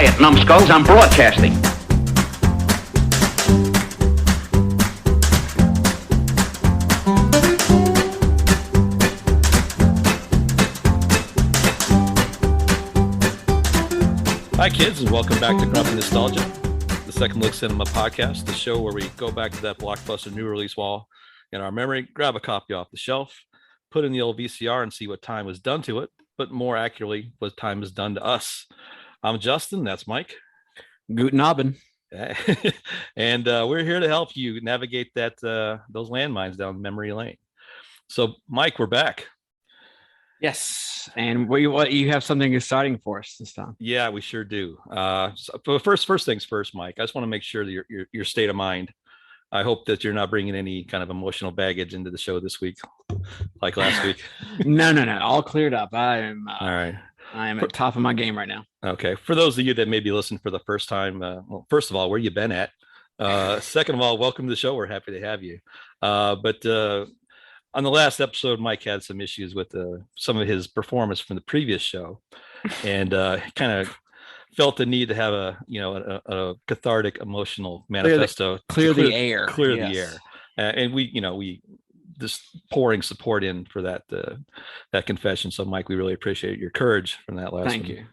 Quiet, numbskulls, I'm broadcasting. Hi, kids, and welcome back to Grumpy Nostalgia, the Second Look Cinema podcast, the show where we go back to that blockbuster new release wall in our memory, grab a copy off the shelf, put in the old VCR and see what time was done to it, but more accurately, what time is done to us. I'm Justin, that's Mike. Guten Abend. And we're here to help you navigate those landmines down memory lane. So, Mike, we're back. Yes, and you have something exciting for us this time. Yeah, we sure do. So first things first, Mike. I just want to make sure that your state of mind. I hope that you're not bringing any kind of emotional baggage into the show this week, like last week. No, all cleared up. I am all right. I am at top of my game right now. Okay, for those of you that may be listening for the first time, well, first of all, where you been at? Second of all, welcome to the show. We're happy to have you. But on the last episode, Mike had some issues with some of his performance from the previous show, and kind of felt the need to have a cathartic emotional manifesto, clear the air, and we just pouring support in for that confession. So, Mike, we really appreciate your courage from that last. Thank you.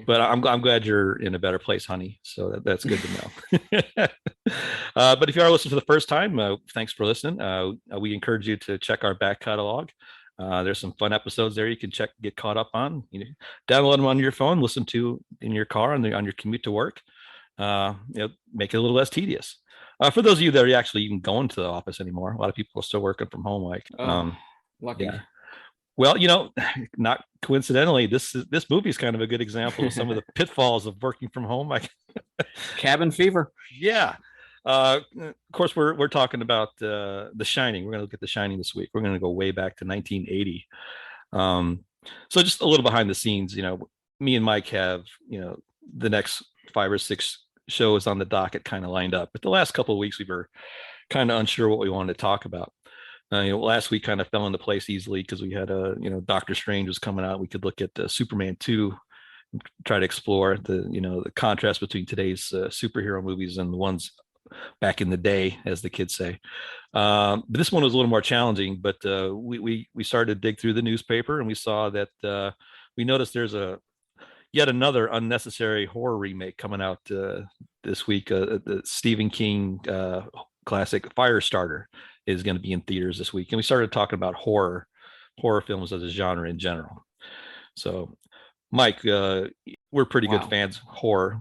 But I'm glad you're in a better place, honey. So that's good to know. But if you are listening for the first time, thanks for listening. We encourage you to check our back catalog. There's some fun episodes there you can get caught up on. Download them on your phone, listen to in your car on your commute to work. Make it a little less tedious. For those of you that are actually even going to the office anymore, a lot of people are still working from home. Lucky. Yeah. Well, not coincidentally, this movie is kind of a good example of some of the pitfalls of working from home. Cabin fever. Yeah. Of course, we're talking about The Shining. We're going to look at The Shining this week. We're going to go way back to 1980. So just a little behind the scenes, me and Mike have, the next 5 or 6 shows on the docket kind of lined up. But the last couple of weeks, we were kind of unsure what we wanted to talk about. Last week kind of fell into place easily because we had Doctor Strange was coming out. We could look at Superman 2, and try to explore the contrast between today's superhero movies and the ones back in the day, as the kids say. But this one was a little more challenging. But we started to dig through the newspaper, and we saw that we noticed there's yet another unnecessary horror remake coming out this week. The Stephen King classic Firestarter is going to be in theaters this week, and we started talking about horror films as a genre in general. So, Mike, we're pretty good fans of horror.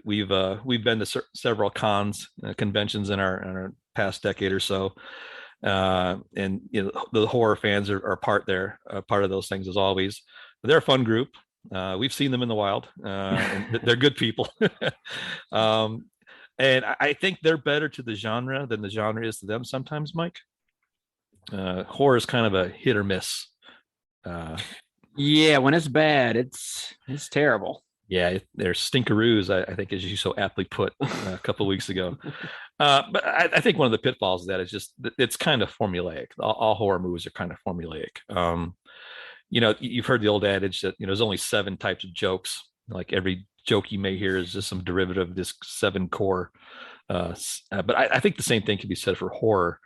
We've been to several conventions in our past decade or so, and the horror fans are part of those things as always. They're a fun group. We've seen them in the wild, and they're good people. And I think they're better to the genre than the genre is to them sometimes, Mike. Horror is kind of a hit or miss. Yeah, when it's bad, it's terrible. Yeah, they're stinkeroos, I think, as you so aptly put a couple of weeks ago. But I think one of the pitfalls of that is just it's kind of formulaic. All horror movies are kind of formulaic. You've heard the old adage that there's only 7 types of jokes. Like every joke you may hear is just some derivative of this 7 core. But I think the same thing can be said for horror.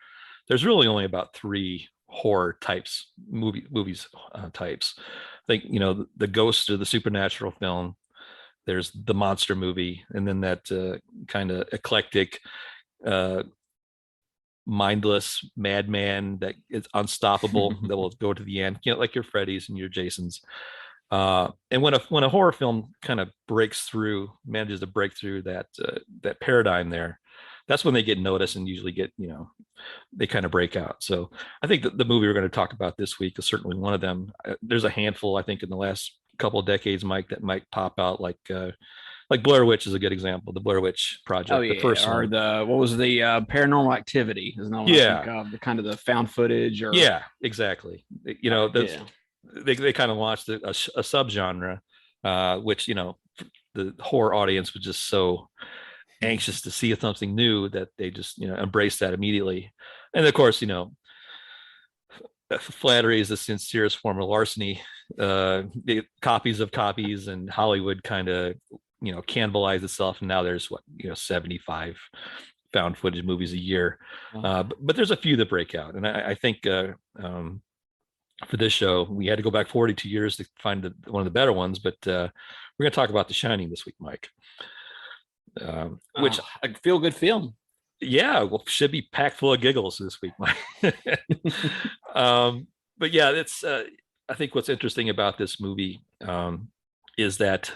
There's really only about 3 horror types, movies types. I think the ghost or the supernatural film. There's the monster movie, and then that kind of eclectic, mindless madman that is unstoppable that will go to the end, like your Freddys and your Jasons. And when a horror film kind of manages to break through that paradigm there, that's when they get noticed and usually get, they kind of break out. So I think the movie we're going to talk about this week is certainly one of them. There's a handful, I think, in the last couple of decades, Mike, that might pop out, like Blair Witch is a good example. The Blair Witch Project, the first or one. What was the Paranormal Activity? Isn't that what I think of? The kind of the found footage, or exactly. They kind of launched a subgenre, which the horror audience was just so anxious to see something new that they just embraced that immediately. And of course, flattery is the sincerest form of larceny. The copies of copies, and Hollywood kind of cannibalized itself, and now there's 75 found footage movies a year. But there's a few that break out, and I think for this show we had to go back 42 years to find one of the better ones. But we're going to talk about The Shining this week, Mike. Which a feel good film. Yeah, well, should be packed full of giggles this week, Mike. But yeah, it's I think what's interesting about this movie is that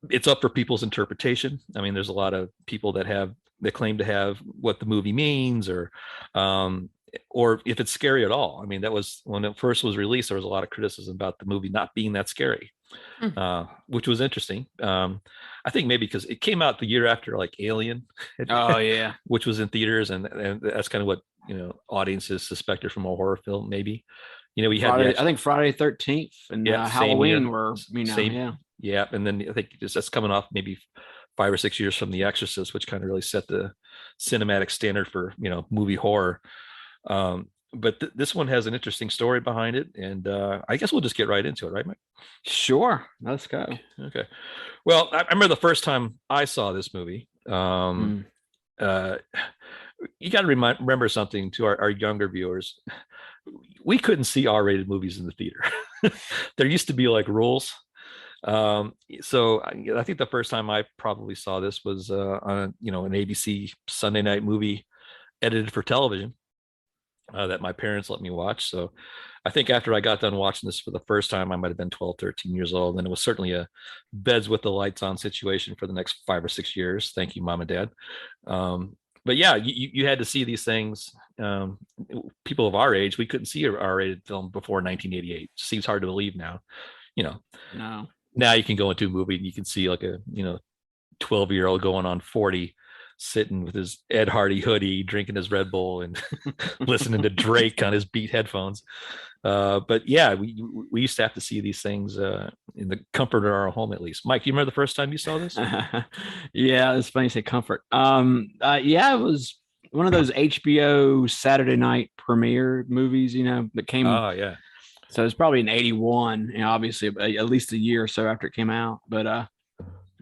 it's up for people's interpretation. I mean, there's a lot of people that claim to have what the movie means, or if it's scary at all. I mean, that was when it first was released, there was a lot of criticism about the movie not being that scary, which was interesting. I think maybe because it came out the year after like Alien. Oh yeah. Which was in theaters, and that's kind of what audiences suspected from a horror film. Maybe we had I think Friday 13th and Halloween were same. Yeah, and then I think that's coming off maybe 5 or 6 years from The Exorcist, which kind of really set the cinematic standard for movie horror. But this one has an interesting story behind it, and I guess we'll just get right into it, right, Mike? Sure, let's go. Okay. Well, I remember the first time I saw this movie. You got to remember something to our younger viewers. We couldn't see R-rated movies in the theater. There used to be like rules. So I think the first time I probably saw this was on an ABC Sunday night movie edited for television. That my parents let me watch. So I think after I got done watching this for the first time, I might have been 12, 13 years old. And it was certainly a beds with the lights on situation for the next 5 or 6 years. Thank you, Mom and Dad. But yeah, you had to see these things. People of our age, we couldn't see an R-rated film before 1988. It seems hard to believe now. No. Now you can go into a movie and you can see like a 12-year-old going on 40, sitting with his Ed Hardy hoodie, drinking his Red Bull and listening to Drake on his Beat headphones. But yeah, we used to have to see these things in the comfort of our home, at least. Mike, you remember the first time you saw this? Yeah, it's funny you say comfort. Yeah, it was one of those HBO Saturday night premiere movies, that came. Oh yeah. So it's probably in 81, obviously at least a year or so after it came out. But I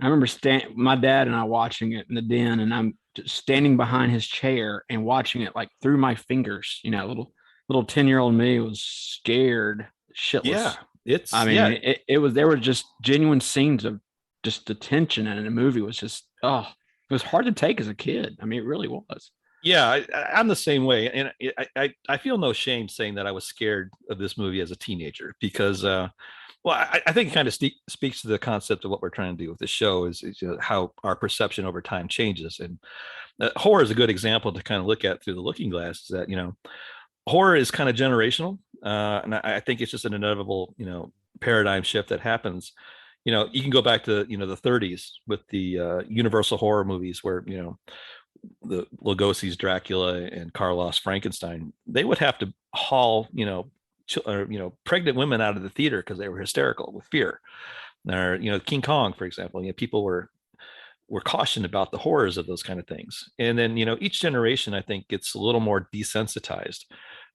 remember my dad and I watching it in the den, and I'm just standing behind his chair and watching it like through my fingers. Little 10-year-old me was scared shitless. Yeah, there were just genuine scenes of just the tension, and the movie was just it was hard to take as a kid. I mean, it really was. Yeah, I'm the same way, and I feel no shame saying that I was scared of this movie as a teenager because. I think it kind of speaks to the concept of what we're trying to do with this show is how our perception over time changes. And horror is a good example to kind of look at through the looking glass. Is that, horror is kind of generational. And I think it's just an inevitable, paradigm shift that happens. You can go back to, the 30s with the Universal horror movies where, the Lugosi's Dracula and Karloff's Frankenstein, they would have to haul, pregnant women out of the theater because they were hysterical with fear. Or King Kong, for example, people were cautioned about the horrors of those kind of things. And then each generation, I think, gets a little more desensitized.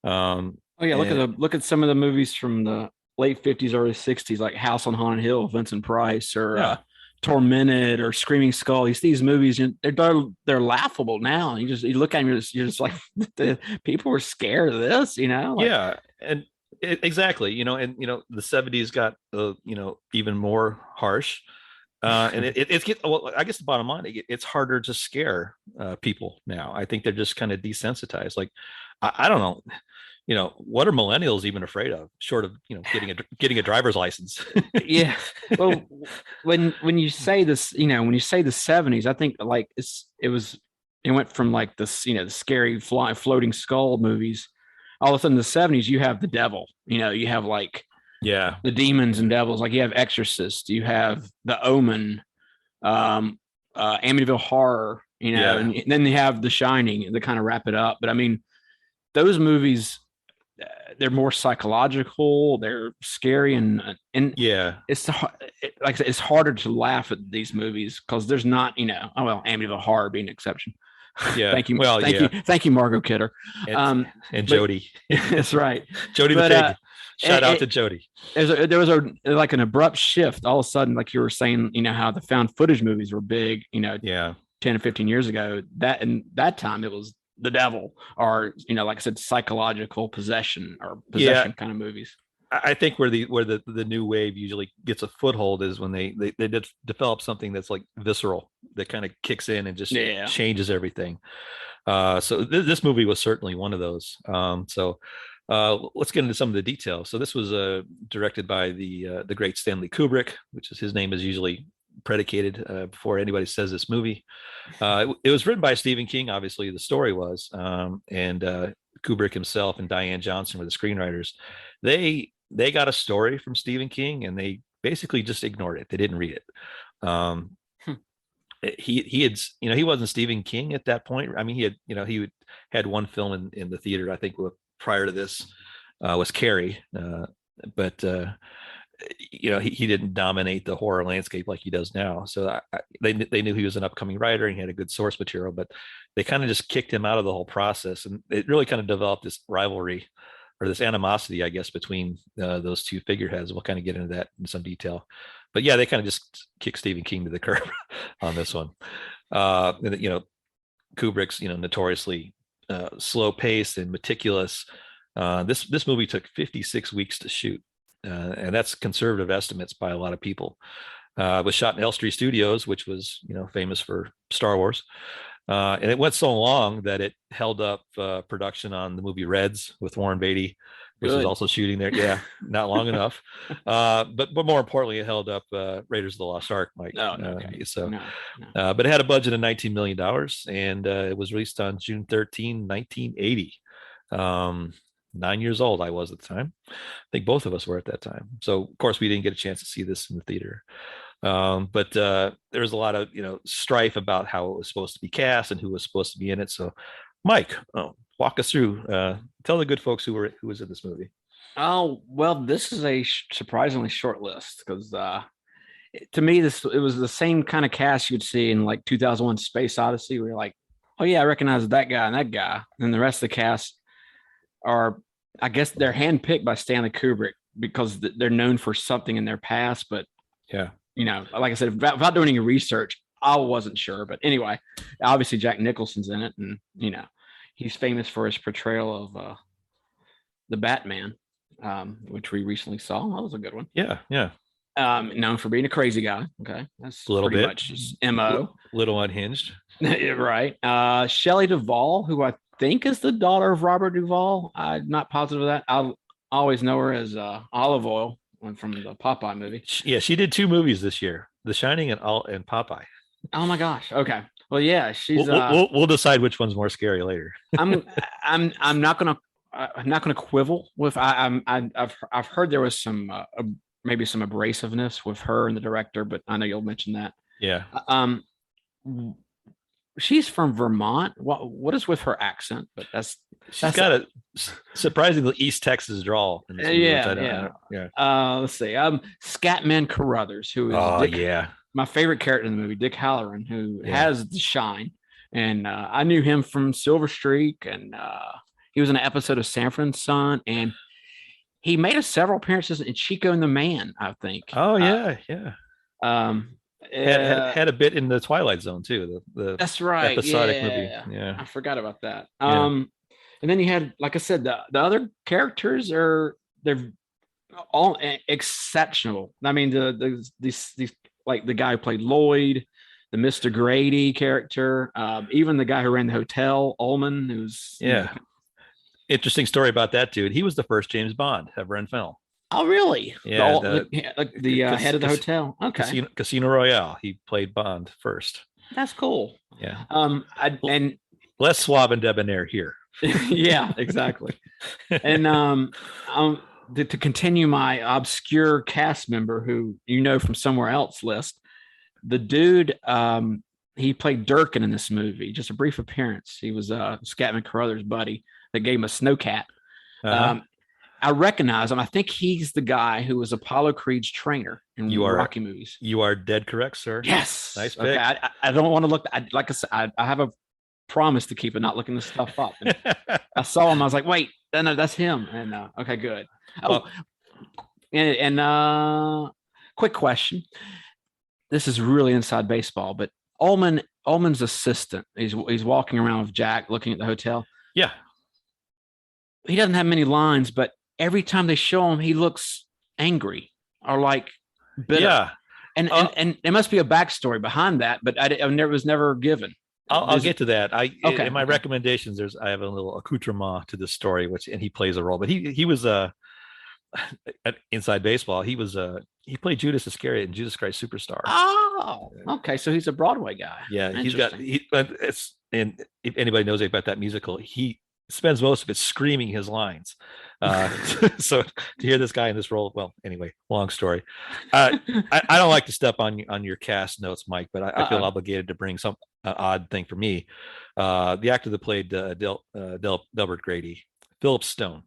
Look at some of the movies from the late 50s, early 60s, like House on Haunted Hill, Vincent Price, or Tormented, or Screaming Skull. You see these movies, they're laughable now. You look at them, you're just like, the people were scared of this, Yeah, and exactly, and the 70s got even more harsh, and I guess the bottom line, it's harder to scare people now. I think they're just kind of desensitized. Like I don't know, what are millennials even afraid of, short of getting a driver's license? Yeah, well, when you say this, when you say the 70s, I think like it went from like this, the scary floating skull movies. All of a sudden, in the 70s, you have the devil. You have like the demons and devils. Like you have Exorcist, you have The Omen, Amityville Horror. And then they have The Shining to kind of wrap it up. But I mean, those movies, they're more psychological. They're scary, and it's like it's harder to laugh at these movies because there's not Amityville Horror being an exception. Yeah. Thank you. Thank you, Margot Kidder. And Jody. That's right. Jody the pig. Shout out to Jody. There was like an abrupt shift all of a sudden, like you were saying, how the found footage movies were big, Yeah. 10 or 15 years ago. That time it was the devil, or like I said, psychological possession kind of movies. I think where the new wave usually gets a foothold is when they develop something that's like visceral, that kind of kicks in and just changes everything. So this movie was certainly one of those. So let's get into some of the details. So this was directed by the great Stanley Kubrick, which is his name is usually predicated before anybody says this movie. It was written by Stephen King, obviously the story was, and Kubrick himself and Diane Johnson were the screenwriters. They got a story from Stephen King and they basically just ignored it. They didn't read it. He had, he wasn't Stephen King at that point. I mean, he had one film in the theater, I think, prior to this, was Carrie, but he didn't dominate the horror landscape like he does now. So they knew he was an upcoming writer and he had a good source material, but they kind of just kicked him out of the whole process, and it really kind of developed this rivalry or this animosity, I guess, between those two figureheads. We'll kind of get into that in some detail, but yeah, they kind of just kicked Stephen King to the curb on this one. And Kubrick's notoriously slow paced and meticulous. This movie took 56 weeks to shoot, and that's conservative estimates by a lot of people. It was shot in Elstree Studios, which was famous for Star Wars. And it went so long that it held up production on the movie Reds with Warren Beatty, which was also shooting there. Yeah, not long enough. But more importantly, it held up Raiders of the Lost Ark, Mike. But it had a budget of $19 million, and it was released on June 13, 1980. 9 years old I was at the time. I think both of us were at that time. So, of course, we didn't get a chance to see this in the theater. But there was a lot of strife about how it was supposed to be cast and who was supposed to be in it. So, Mike, walk us through. Tell the good folks who was in this movie. Oh, well, this is a surprisingly short list because to me it was the same kind of cast you'd see in like 2001: Space Odyssey, where you're like, oh yeah, I recognize that guy and that guy, and the rest of the cast are, I guess, they're handpicked by Stanley Kubrick because they're known for something in their past, but yeah. Like I said, without doing any research, I wasn't sure. But anyway, obviously Jack Nicholson's in it, and he's famous for his portrayal of the Batman, which we recently saw. That was a good one. Yeah. Known for being a crazy guy. Okay, that's a little pretty bit much his MO. Little unhinged. Right. Shelly Duvall, who I think is the daughter of Robert Duvall. I'm not positive of that. I always know her as Olive Oil from the Popeye movie. Yeah, she did 2 movies this year, The Shining and Popeye. Oh my gosh. Okay. Well, yeah, she's. We'll decide which one's more scary later. I'm not gonna quibble with. I've heard there was some maybe some abrasiveness with her and the director, but I know you'll mention that. Yeah. She's from Vermont. What is with her accent? But she's got a surprisingly East Texas drawl. In this movie, let's see. Scatman Carruthers, who is my favorite character in the movie, Dick Halloran, who has the shine, and I knew him from Silver Streak, and he was in an episode of Sanford and Son, and he made several appearances in Chico and the Man, I think. Oh yeah. Had a bit in the Twilight Zone too. The that's right, episodic movie. Yeah, I forgot about that. And then you had, like I said, the other characters they're all exceptional. I mean, these like the guy who played Lloyd, the Mr. Grady character, even the guy who ran the hotel, Ullman, who's interesting story about that dude. He was the first James Bond ever in film. Oh, really? Yeah, the head of the hotel. Okay. Casino Royale. He played Bond first. That's cool. Yeah. And less suave and debonair here. Yeah, exactly. And to continue my obscure cast member who from somewhere else list, the dude he played Durkin in this movie. Just a brief appearance. He was Scatman Carruthers' buddy that gave him a snowcat. I recognize him. I think he's the guy who was Apollo Creed's trainer in Rocky movies. You are dead correct, sir. Yes. Nice pick. Okay. I don't want to look. Like I said, I have a promise to keep it not looking this stuff up. And I saw him. I was like, wait, no, that's him. And okay, good. And quick question. This is really inside baseball, but Ullman's assistant, he's walking around with Jack looking at the hotel. Yeah. He doesn't have many lines, but every time they show him, he looks angry or like bitter. Yeah. And there must be a backstory behind that, but it was never given. I'll get to that. In my Okay. recommendations, I have a little accoutrement to this story, and he plays a role, but he was at Inside Baseball. He played Judas Iscariot in Jesus Christ Superstar. Oh, okay. So he's a Broadway guy. Yeah, and if anybody knows about that musical, he spends most of it screaming his lines. So to hear this guy in this role, well, anyway, long story. I don't like to step on your cast notes, Mike, but I feel obligated to bring some odd thing for me. The actor that played Delbert Grady, Philip Stone.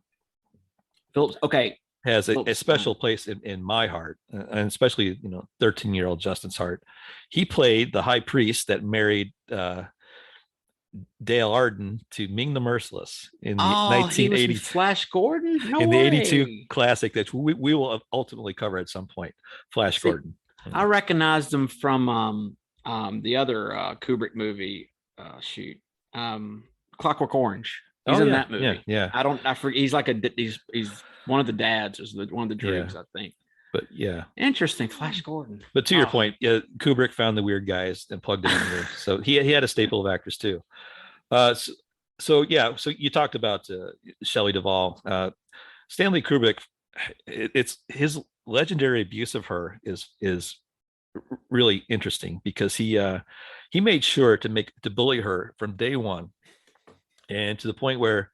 Phillips. Okay. Has a special place in my heart, and especially 13-year-old Justin's heart. He played the high priest that married Dale Arden to Ming the Merciless in the 1980 Flash Gordon. No in way. the 82 classic that we will ultimately cover at some point. Flash Gordon. I recognized him from the other Kubrick movie. Clockwork Orange. He's in that movie. Yeah. I forget. He's like he's one of the dads, or one of the dreams, I think. But yeah, interesting. Flash Gordon. But to your point, Kubrick found the weird guys and plugged them in there. So he had a staple of actors too. So you talked about Shelley Duvall. Stanley Kubrick. It's his legendary abuse of her is really interesting, because he made sure to bully her from day one, and to the point where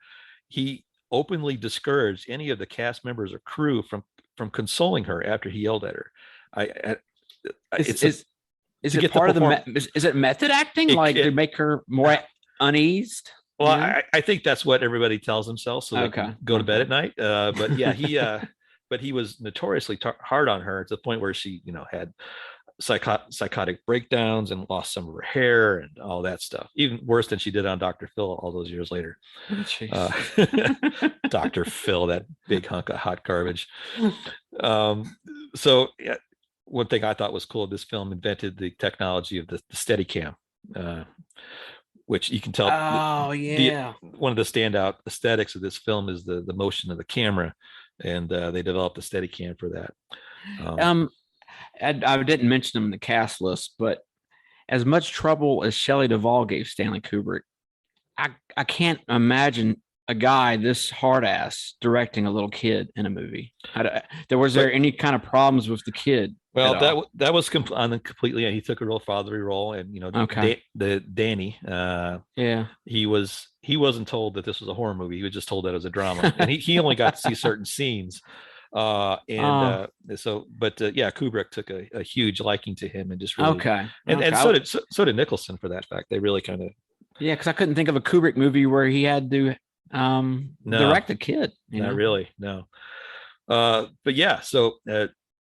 he openly discouraged any of the cast members or crew from consoling her after he yelled at her. Is it part of is it method acting, to make her more uneased? Well, I think that's what everybody tells themselves, so they can go to bed at night. But yeah, but he was notoriously hard on her, to the point where she had psychotic breakdowns and lost some of her hair and all that stuff, even worse than she did on Dr. Phil all those years later. Dr. Phil, that big hunk of hot garbage. So one thing I thought was cool, this film invented the technology of the Steadicam, which you can tell. One of the standout aesthetics of this film is the motion of the camera, and they developed a Steadicam for that. I didn't mention them in the cast list, but as much trouble as Shelley Duvall gave Stanley Kubrick, I can't imagine a guy this hard ass directing a little kid in a movie. Was there any kind of problems with the kid? Well, that was completely. He took a real fatherly role, and Danny. He wasn't told that this was a horror movie. He was just told that it was a drama, and he only got to see certain scenes. Kubrick took a huge liking to him, and just really, and so did Nicholson, for that fact. They really kind of, because I couldn't think of a Kubrick movie where he had to direct a kid. Not really, no. But yeah, so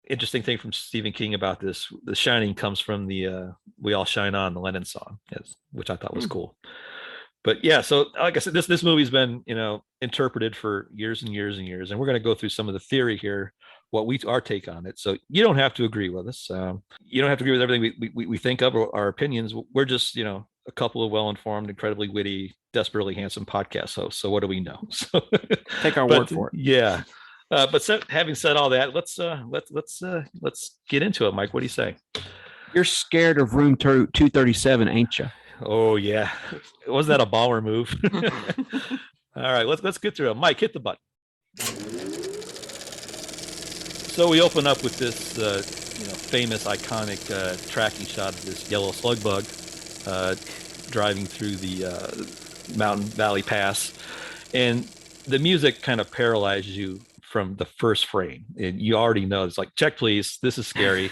interesting thing from Stephen King about this: The Shining comes from the "We All Shine On," the Lennon song, which I thought was cool. But yeah, so like I said, this movie's been interpreted for years and years and years, and we're going to go through some of the theory here, our take on it. So you don't have to agree with us. You don't have to agree with everything we think of, or our opinions. We're just a couple of well-informed, incredibly witty, desperately handsome podcast hosts. So what do we know? So take our word for it. Yeah. Having said all that, let's get into it, Mike. What do you say? You're scared of room 237, ain't you? Oh yeah, wasn't that a baller move? All right, let's get through it. Mike, hit the button. So we open up with this famous, iconic tracking shot of this yellow slug bug driving through the Mountain Valley Pass, and the music kind of paralyzes you from the first frame, and you already know it's like, check please, this is scary.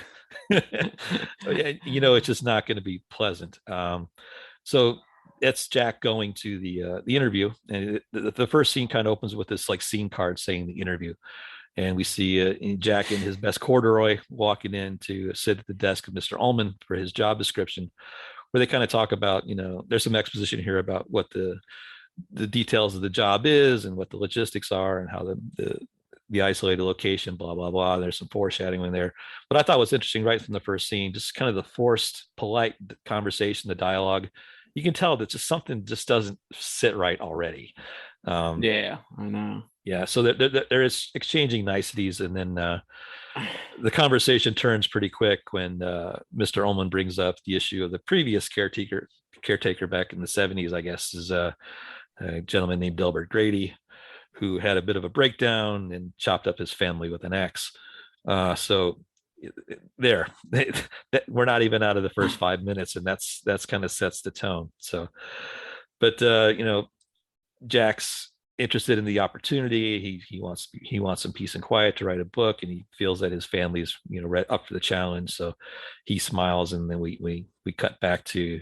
It's just not going to be pleasant. So that's Jack going to the interview, and the first scene kind of opens with this like scene card saying the interview, and we see Jack in his best corduroy walking in to sit at the desk of Mr. Ullman for his job description, where they kind of talk about there's some exposition here about what the details of the job is and what the logistics are, and how the isolated location, blah blah blah. There's some foreshadowing in there, but I thought was interesting right from the first scene, just kind of the forced, polite conversation, the dialogue. You can tell that just something just doesn't sit right already. Yeah, I know. Yeah, so there is exchanging niceties, and then the conversation turns pretty quick when Mr. Ullman brings up the issue of the previous caretaker back in the 70s, I guess, is a gentleman named Delbert Grady, who had a bit of a breakdown and chopped up his family with an axe. So there, we're not even out of the first 5 minutes, and that's kind of sets the tone. So, but Jack's interested in the opportunity. He wants some peace and quiet to write a book, and he feels that his family's up for the challenge. So he smiles, and then we cut back to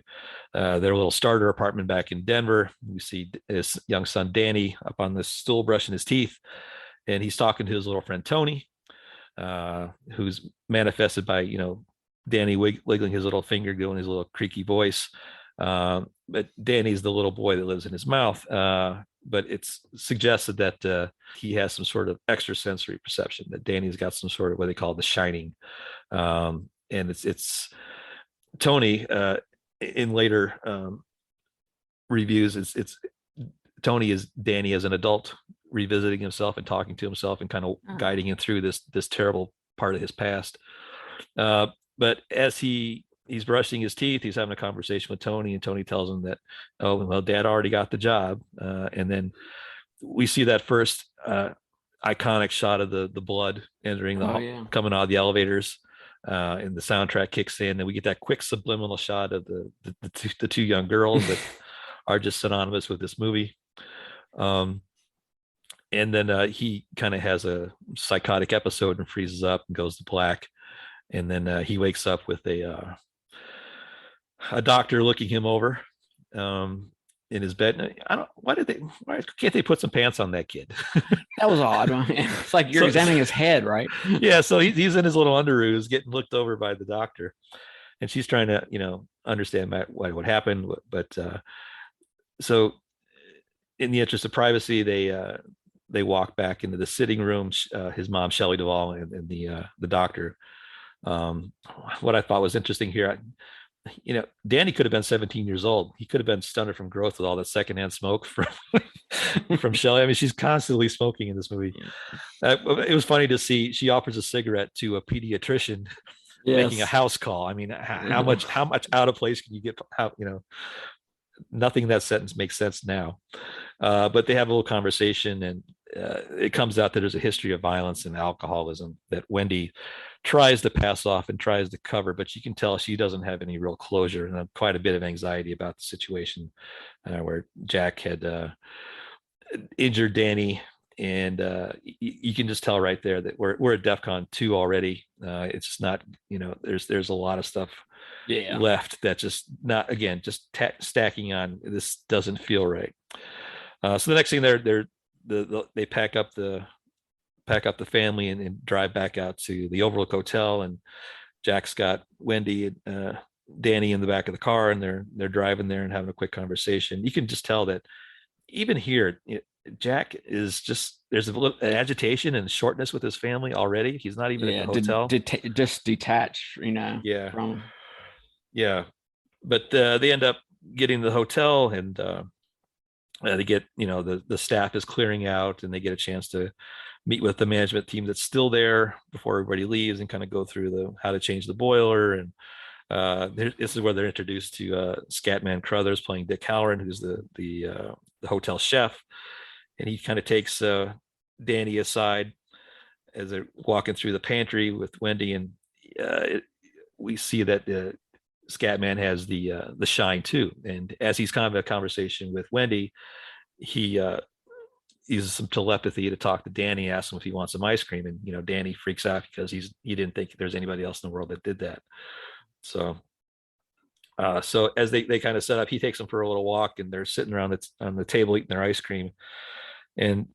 their little starter apartment back in Denver. We see his young son Danny up on the stool brushing his teeth, and he's talking to his little friend Tony, who's manifested by Danny wiggling his little finger, doing his little creaky voice. But Danny's the little boy that lives in his mouth. But it's suggested that he has some sort of extrasensory perception, that Danny's got some sort of what they call the shining. And it's Tony in later reviews, it's Tony is Danny as an adult revisiting himself and talking to himself and kind of guiding him through this terrible part of his past. But as he's brushing his teeth, he's having a conversation with Tony, and Tony tells him that, oh, well, Dad already got the job. And then we see that first iconic shot of the blood entering coming out of the elevators, and the soundtrack kicks in, and we get that quick subliminal shot of the two young girls that are just synonymous with this movie. And then he kind of has a psychotic episode and freezes up and goes to black. And then he wakes up with a doctor looking him over in his bed. Why can't they put some pants on that kid? That was odd. It's like you're examining his head, right? Yeah. So he's in his little underoos getting looked over by the doctor, and she's trying to, understand what happened. But so in the interest of privacy, they walk back into the sitting room, his mom, Shelly Duvall, and the doctor. What I thought was interesting here, Danny could have been 17 years old. He could have been stunted from growth with all that secondhand smoke from Shelly. I mean, she's constantly smoking in this movie. It was funny to see she offers a cigarette to a pediatrician making a house call. I mean, how much out of place can you get? Nothing in that sentence makes sense now. But they have a little conversation, and it comes out that there's a history of violence and alcoholism that Wendy tries to pass off and tries to cover, but you can tell she doesn't have any real closure, and quite a bit of anxiety about the situation where Jack had injured Danny. And you can just tell right there that we're at DEFCON 2 already. It's just not, there's a lot of stuff left that just not, again, just stacking on. This doesn't feel right. So the next thing they pack up the family and drive back out to the Overlook Hotel, and Jack's got Wendy and Danny in the back of the car, and they're driving there and having a quick conversation. You can just tell that even here, Jack is just, there's a little agitation and shortness with his family already. He's not even at the hotel. Just detached, Yeah. from. Yeah. But they end up getting to the hotel, and they get, the staff is clearing out, and they get a chance to meet with the management team that's still there before everybody leaves, and kind of go through how to change the boiler. And this is where they're introduced to Scatman Crothers playing Dick Halloran, who's the hotel chef. And he kind of takes Danny aside as they're walking through the pantry with Wendy, and we see that Scatman has the shine too. And as he's kind of a conversation with Wendy, he uses some telepathy to talk to Danny, asks him if he wants some ice cream, and Danny freaks out because he didn't think there's anybody else in the world that did that. So as they kind of set up, he takes them for a little walk, and they're sitting around on the table eating their ice cream. And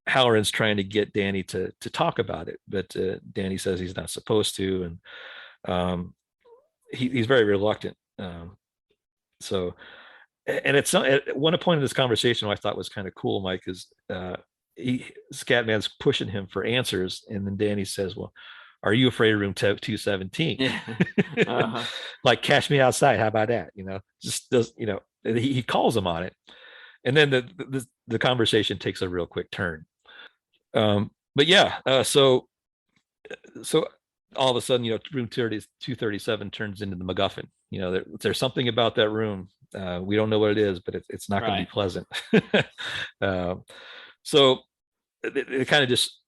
Halloran's trying to get Danny to talk about it, but Danny says he's not supposed to, and he's very reluctant. So, and at one point in this conversation, I thought was kind of cool, Mike, is Scatman's pushing him for answers, and then Danny says, "Well, are you afraid of room 217?" Yeah. Uh-huh. Like, cash me outside. How about that? Just does, he calls him on it. And then the conversation takes a real quick turn. But yeah, so all of a sudden, room 237 turns into the MacGuffin. There's something about that room. We don't know what it is, but it's not going to be pleasant. So it kind of just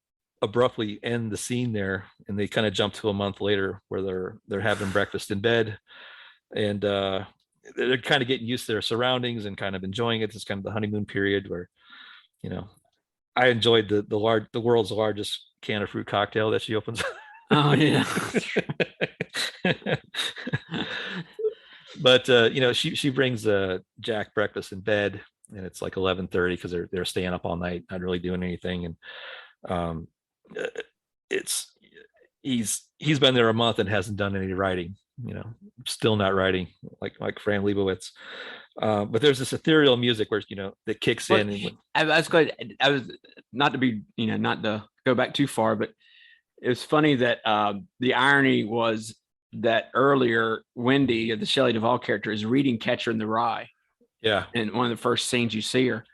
abruptly end the scene there, and they kind of jump to a month later where they're having breakfast in bed, and they're kind of getting used to their surroundings and kind of enjoying it. It's kind of the honeymoon period where, I enjoyed the world's largest can of fruit cocktail that she opens. Oh yeah. But she brings Jack breakfast in bed, and it's like 11:30 because they're staying up all night, not really doing anything. And it's he's been there a month and hasn't done any writing, still not writing like Fran Lebowitz. But there's this ethereal music where that kicks in. And I was good. I was not to be, not to go back too far, but it was funny that the irony was that earlier Wendy, the Shelley Duvall character, is reading Catcher in the Rye. Yeah. And one of the first scenes you see her.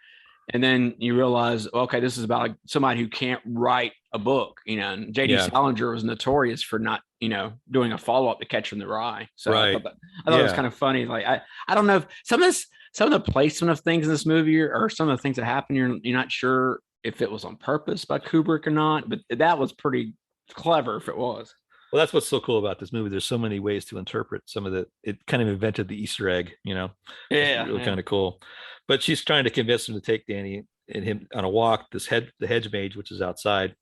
And then you realize, okay, this is about somebody who can't write a book, and J.D. Salinger was notorious for not, doing a follow-up to Catcher in the Rye. So I thought it was kind of funny. Like, I don't know if some of the placement of things in this movie or some of the things that happen, you're not sure if it was on purpose by Kubrick or not, but that was pretty clever if it was. Well, that's what's so cool about this movie. There's so many ways to interpret it kind of invented the Easter egg, Yeah. It's really kind of cool. But she's trying to convince him to take Danny and him on a walk, the hedge mage, which is outside,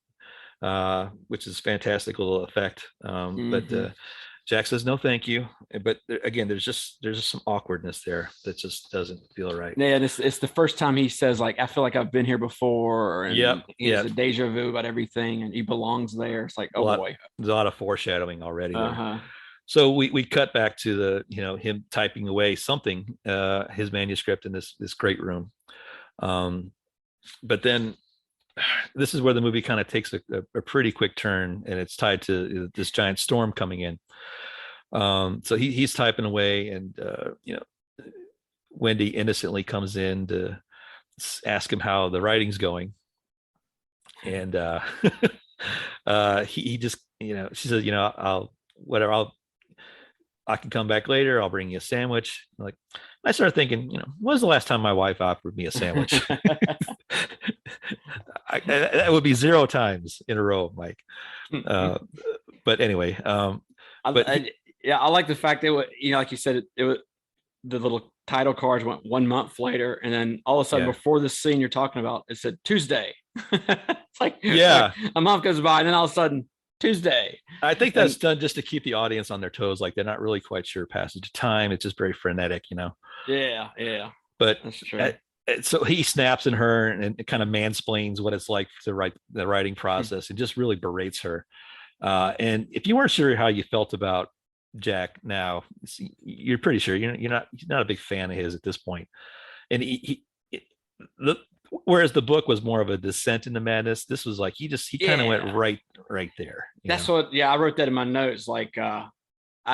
which is fantastic little effect. But Jack says, no, thank you. But again, there's just some awkwardness there that just doesn't feel right. Yeah, and it's the first time he says, like, I feel like I've been here before. And it's a deja vu about everything, and he belongs there. It's like, boy. There's a lot of foreshadowing already. So we cut back to the, him typing away something, his manuscript in this great room. But then this is where the movie kind of takes a pretty quick turn, and it's tied to this giant storm coming in. So he's typing away, and Wendy innocently comes in to ask him how the writing's going, and he just, she says, I can come back later. I'll bring you a sandwich. Like, I started thinking, when was the last time my wife offered me a sandwich? That would be 0 times in a row, Mike. But anyway, I like the fact that, like you said, it was the little title cards went 1 month later, and then all of a sudden before this scene you're talking about, it said Tuesday. It's like a month goes by, and then all of a sudden Tuesday. I think that's done just to keep the audience on their toes. Like, they're not really quite sure passage of time. It's just very frenetic, Yeah. But that's true. So he snaps at her and it kind of mansplains what it's like to write the writing process. It just really berates her. And if you weren't sure how you felt about Jack now, you're pretty sure you're not a big fan of his at this point. And whereas the book was more of a descent into madness, this was like he kind of went right there. That's what I wrote that in my notes. Like, I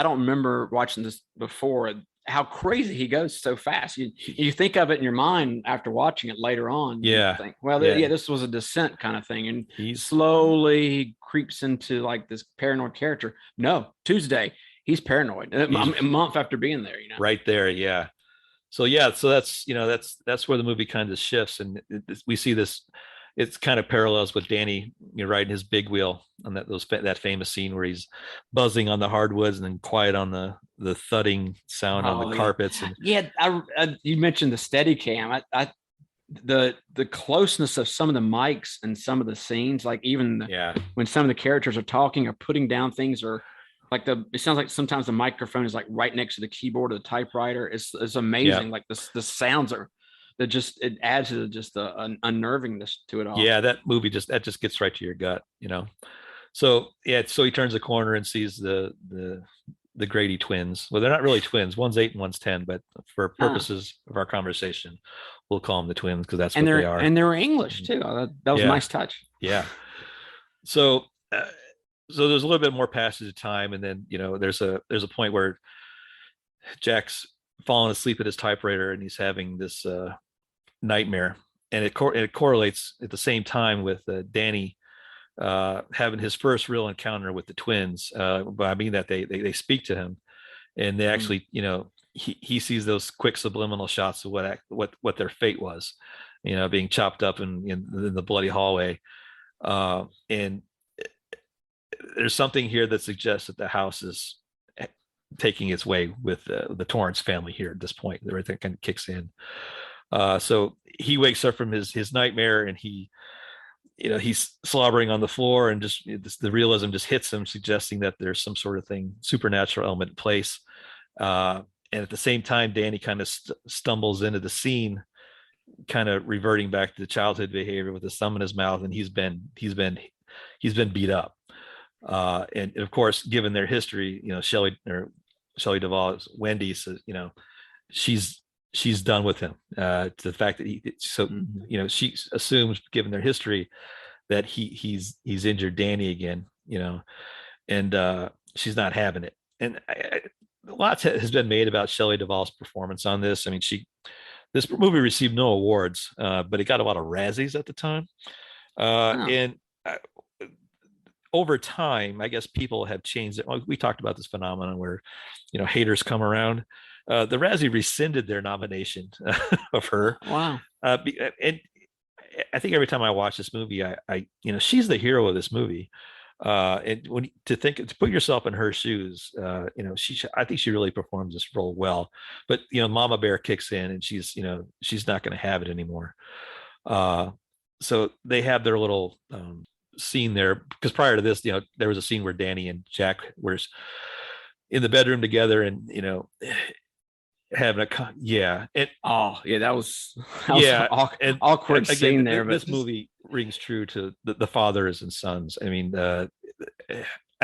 don't remember watching this before, how crazy he goes so fast. You think of it in your mind after watching it later on. Yeah. Think, this was a descent kind of thing. And he slowly creeps into like this paranoid character. No, Tuesday, he's paranoid a month after being there, Right there. Yeah. So that's where the movie kind of shifts, and we see this. It's kind of parallels with Danny, riding his big wheel on that famous scene where he's buzzing on the hardwoods and then quiet on the thudding sound on the carpets. And you mentioned the Steadicam. The closeness of some of the mics and some of the scenes, like even when some of the characters are talking or putting down things, or like it sounds like sometimes the microphone is like right next to the keyboard of the typewriter. It's amazing. Like the sounds are. That just, it adds to just the unnervingness to it all. Yeah, that movie just gets right to your gut, So he turns the corner and sees the Grady twins. Well, they're not really twins. One's 8 and one's 10, but for purposes of our conversation, we'll call them the twins because that's and what they're they are. and they were English too. That was a Yeah. nice touch. Yeah. So, so there's a little bit more passage of time, and then there's a point where Jack's falling asleep at his typewriter, and he's having this nightmare, and it correlates at the same time with Danny having his first real encounter with the twins. But I mean that they speak to him, and they actually, he sees those quick subliminal shots of what their fate was, being chopped up in the bloody hallway. And there's something here that suggests that the house is taking its way with the Torrance family here at this point. Everything kind of kicks in. So he wakes up from his nightmare, and he's slobbering on the floor, and just the realism just hits him, suggesting that there's some sort of thing, supernatural element in place. And at the same time, Danny kind of stumbles into the scene, kind of reverting back to the childhood behavior with his thumb in his mouth, and he's been beat up. And of course, given their history, Shelly Duvall, Wendy says, she's done with him. To the fact that she assumes, given their history, that he's injured Danny again, and she's not having it. And a lot has been made about Shelly Duvall's performance on this. I mean, this movie received no awards, but it got a lot of Razzies at the time. And over time, I guess people have changed it. We talked about this phenomenon where, haters come around. The Razzie rescinded their nomination of her. Wow. And I think every time I watch this movie, I she's the hero of this movie. And to put yourself in her shoes, I think she really performs this role well. But Mama Bear kicks in, and she's not going to have it anymore. So they have their little scene there, because prior to this, there was a scene where Danny and Jack were in the bedroom together, and having that was an awkward scene there. But this movie rings true to the fathers and sons. I mean, I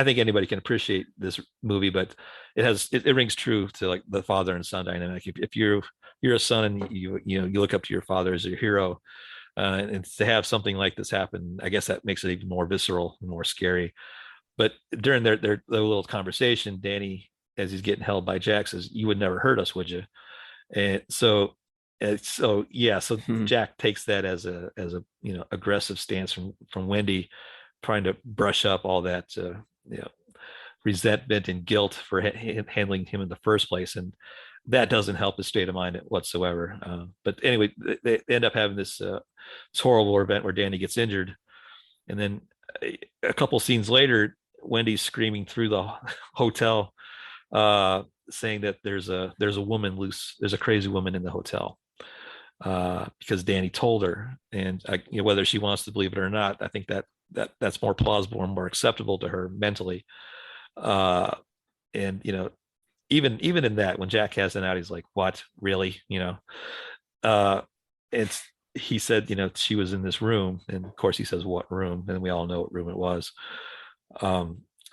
think anybody can appreciate this movie, but it rings true to like the father and son dynamic. If you're a son and you look up to your father as your hero, and to have something like this happen, I guess that makes it even more visceral and more scary. But during their little conversation, Danny, as he's getting held by Jack, says, "You would never hurt us, would you?" And so Jack takes that as a aggressive stance from Wendy, trying to brush up all that resentment and guilt for handling him in the first place, and that doesn't help his state of mind whatsoever. But anyway, they end up having this horrible event where Danny gets injured, and then a couple scenes later, Wendy's screaming through the hotel, saying that there's a woman loose, there's a crazy woman in the hotel, because Danny told her. And whether she wants to believe it or not, I think that's more plausible and more acceptable to her mentally. And even in that, when Jack has it out, he's like, "What, really?" He said, she was in this room, and of course he says, "What room?" And we all know what room it was.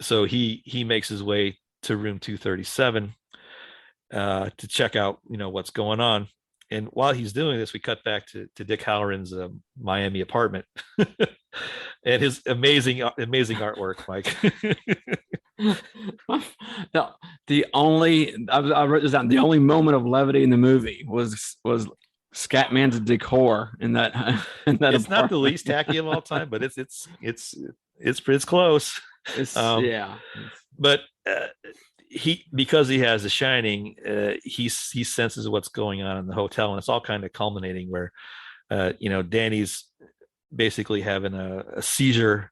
So he makes his way to room 237 to check out, what's going on. And while he's doing this, we cut back to Dick Halloran's Miami apartment and his amazing artwork, Mike. The only I wrote this down. The only moment of levity in the movie was Scatman's decor in that. It's apartment. Not the least tacky of all time, but it's close. But because he has The Shining, he senses what's going on in the hotel, and it's all kind of culminating where Danny's basically having a seizure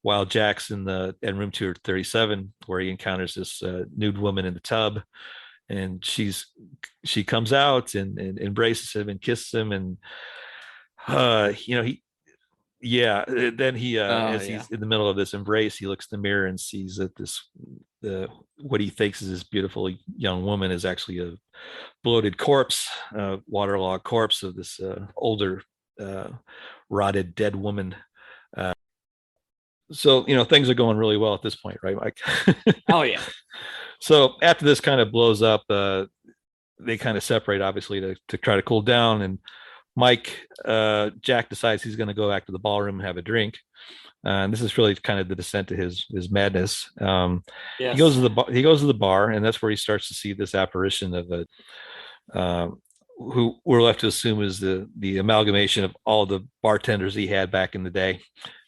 while Jack's in room 237, where he encounters this nude woman in the tub, and she comes out and embraces him and kisses him, and then he he's in the middle of this embrace, he looks in the mirror and sees that what he thinks is this beautiful young woman is actually a bloated corpse, waterlogged corpse of this older rotted dead woman. So things are going really well at this point, right, Mike? Oh yeah. So after this kind of blows up, they kind of separate, obviously, to try to cool down, and Mike, Jack decides he's going to go back to the ballroom and have a drink. And this is really kind of the descent to his madness. Yes. He goes to the bar, and that's where he starts to see this apparition of who we're left to assume is the amalgamation of all the bartenders he had back in the day.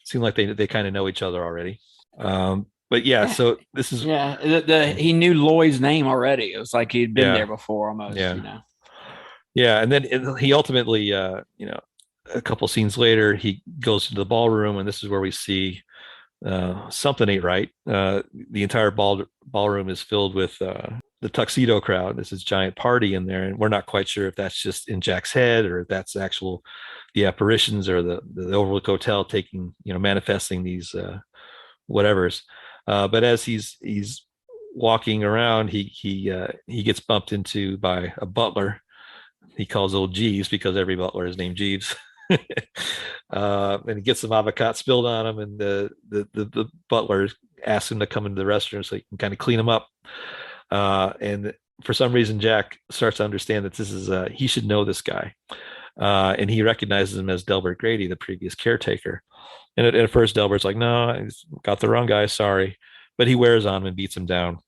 Seemed like they kind of know each other already. But yeah, so this is he knew Lloyd's name already. It was like he'd been there before almost. Yeah. Yeah, and then he ultimately, a couple scenes later, he goes to the ballroom, and this is where we see something ain't right. The entire ballroom is filled with the tuxedo crowd. This is giant party in there, and we're not quite sure if that's just in Jack's head or if that's the apparitions or the Overlook Hotel taking, manifesting these whatevers. But as he's walking around, he gets bumped into by a butler. He calls old Jeeves because every butler is named Jeeves. And he gets some avocado spilled on him, and the butler asks him to come into the restroom so he can kind of clean him up. And for some reason, Jack starts to understand that this is he should know this guy, and he recognizes him as Delbert Grady, the previous caretaker. And at first, Delbert's like, "No, I got the wrong guy. Sorry," but he wears on him and beats him down.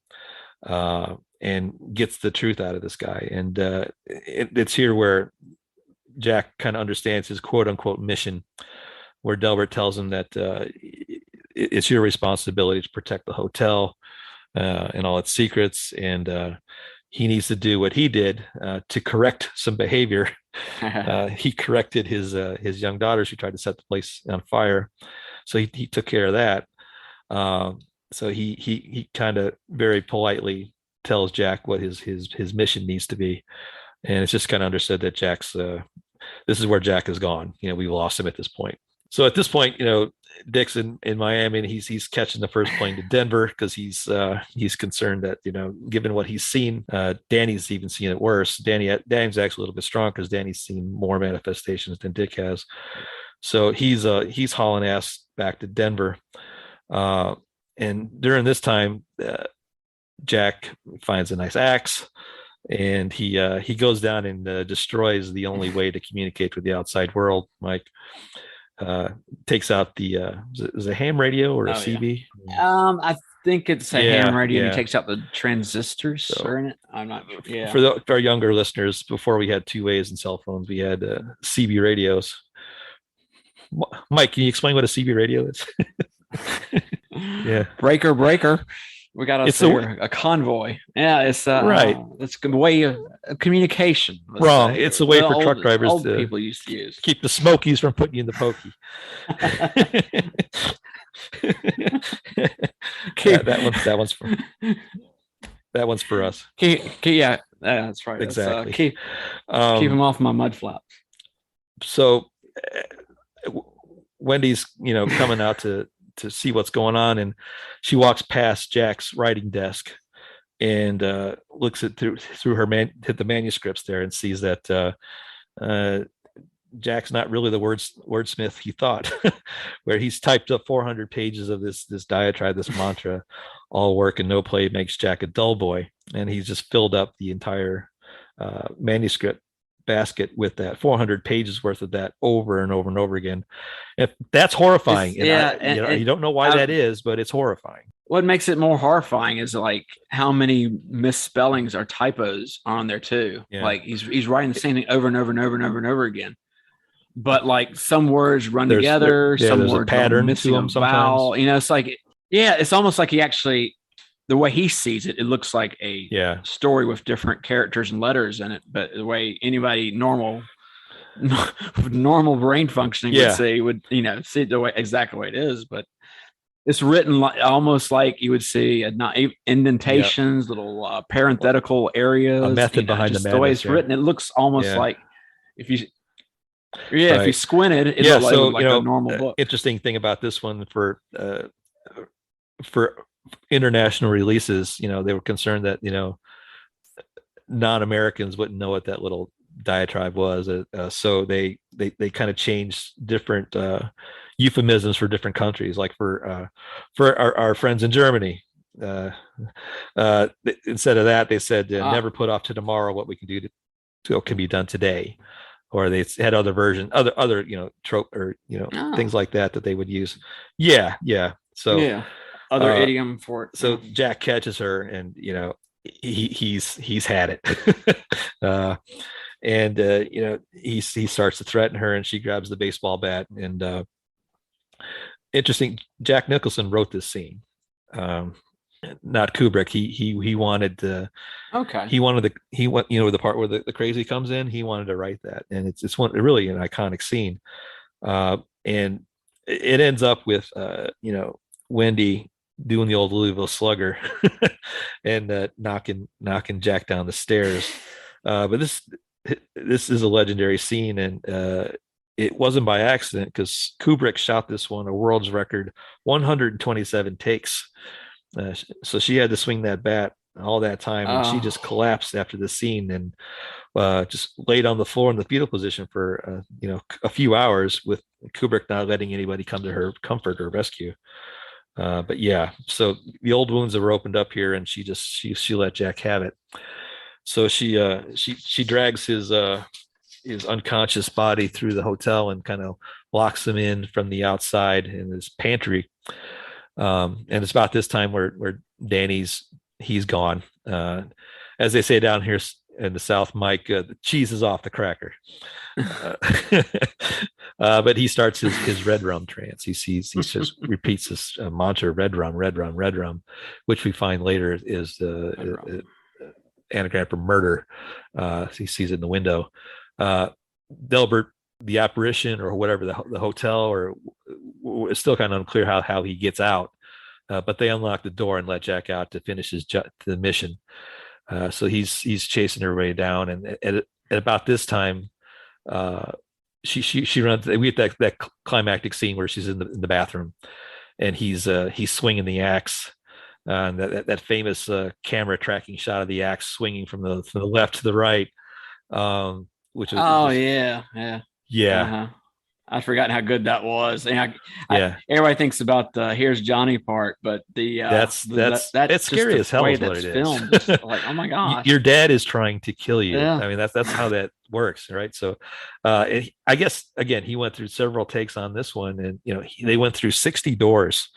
And gets the truth out of this guy. And it's here where Jack kind of understands his quote unquote mission, where Delbert tells him that it's your responsibility to protect the hotel and all its secrets. And he needs to do what he did to correct some behavior. He corrected his young daughters who tried to set the place on fire. So he took care of that. So he kind of very politely tells Jack what his mission needs to be, and it's just kind of understood that Jack's this is where Jack is gone. We've lost him at this point. So at this point, Dick's in Miami, and he's catching the first plane to Denver because he's concerned that given what he's seen, Danny's even seen it worse. Danny's actually a little bit strong because Danny's seen more manifestations than Dick has. So he's hauling ass back to Denver, and during this time, Jack finds a nice axe, and he goes down and destroys the only way to communicate with the outside world. Mike takes out the is it a ham radio or a CB? Yeah. I think it's a ham radio. Yeah. He takes out the transistors. In it. I'm not sure. Yeah. For our younger listeners, before we had 2 ways and cell phones, we had CB radios. Mike, can you explain what a CB radio is? Yeah. Breaker. We got a convoy. Yeah, it's right. It's a way of communication. Wrong. Say. It's a way for truck drivers to people used to use. Keep the Smokies from putting you in the pokey. That one's for us. Yeah, that's right. Exactly. Keep them off my mud flaps. So Wendy's, coming out to see what's going on, and she walks past Jack's writing desk and looks through the manuscripts there and sees that Jack's not really the wordsmith he thought, where he's typed up 400 pages of this diatribe, this mantra, all work and no play makes Jack a dull boy, and he's just filled up the entire manuscript basket with that 400 pages worth of that over and over and over again. If that's horrifying. You don't know why that is, but it's horrifying. What makes it more horrifying is like how many misspellings or typos are on there too. Yeah. Like he's writing the same thing over and over and over and over and over again. But like some words run together, some words pattern missing a vowel. It's like it's almost like he actually, the way he sees it, it looks like a story with different characters and letters in it. But the way anybody normal brain functioning would see it the way exactly the way it is. But it's written almost like you would see indentations, little parenthetical areas. A method behind the madness. The way it's written, it looks almost like if you if you squinted, it looks like a normal book. Interesting thing about this one for international releases, they were concerned that non-Americans wouldn't know what that little diatribe was, so they kind of changed different euphemisms for different countries, like for our friends in Germany, instead of that they said never put off to tomorrow what we can do to can be done today, or they had other version, other trope or things like that they would use. Yeah. So other idiom for it. So Jack catches her, and he's had it. He starts to threaten her, and she grabs the baseball bat. And interesting, Jack Nicholson wrote this scene, not Kubrick. He wanted to. Okay. He wanted the part where the crazy comes in. He wanted to write that, and it's really an iconic scene. And it ends up with Wendy doing the old Louisville Slugger and knocking Jack down the stairs. But this is a legendary scene, and it wasn't by accident, because Kubrick shot this one a world's record 127 takes. So she had to swing that bat all that time, and she just collapsed after the scene and just laid on the floor in the fetal position for a few hours, with Kubrick not letting anybody come to her comfort or rescue. But yeah, so the old wounds were opened up here, and she let Jack have it. So she drags his unconscious body through the hotel and kind of locks him in from the outside in his pantry. And it's about this time where Danny's gone. As they say down here in the South, Mike, the cheese is off the cracker. But he starts his red rum trance. He just repeats this mantra, red rum, red rum, red rum, which we find later is the anagram for murder. He sees it in the window. Delbert, the apparition or whatever, the hotel, or it's still kind of unclear how he gets out. But they unlock the door and let Jack out to finish the mission. So he's chasing everybody down, and at about this time, she runs. We get that climactic scene where she's in the bathroom, and he's swinging the axe. And that famous camera tracking shot of the axe swinging from the left to the right, which is yeah. Uh-huh. I'd forgotten how good that was. And everybody thinks about the "Here's Johnny" part, but that's it's scary as hell. Is what it filmed. is. Like, oh my gosh, your dad is trying to kill you. Yeah. I mean, that's how that works, right? So, I guess again, he went through several takes on this one, and they went through 60 doors